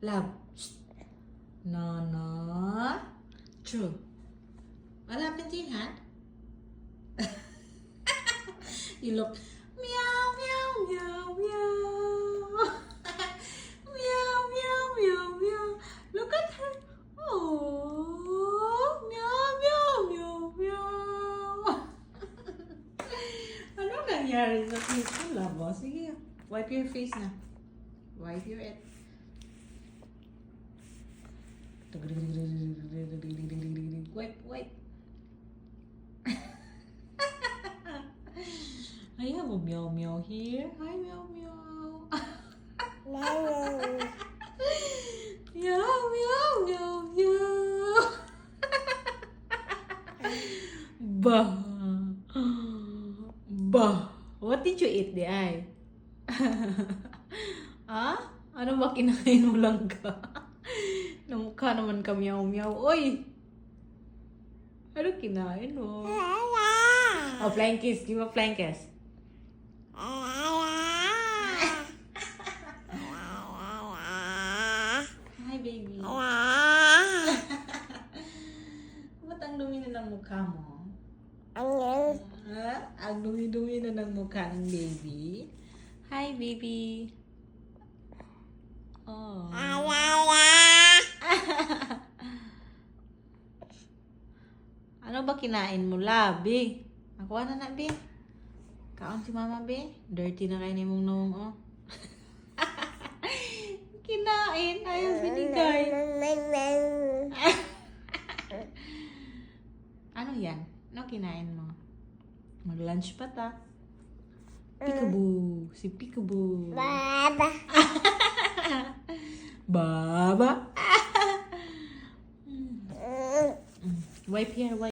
Love. Shh. No, no. True. What happened to your hand? You look meow, meow, meow, meow. Meow, meow, meow, meow. Look at her. Oh, meow, meow, meow, meow. Ano nangyari sa face ko, love? O, sige, wipe your face na. Wipe your it. Wipe, wipe. I have a meow meow here. Hi meow meow. Meow meow meow meow. Bah. Bah. What did you eat, the eye? Ah? Ano ba kinain mo lang ka? Namukha naman ka meow meow. Oy! Ano kinain mo? Oh, flying kiss. Give a flying kiss. Hi, baby. Ba't ang dumi na ng mukha mo? Ang dumi-dumi na ng mukha ng baby. Hi, baby. Oh. Ano ba kinain mo, Labi? Nakuha na, Bi. Kaon si Mama, Bi. Dirty na kayo ni mong noong, oh. Kinain. Ayaw binigay. Ano yan? Ano kinain mo? Mag-lunch pa ta. Peekaboo. Si Peekaboo. Baba. Baba. Wipe here, wipe.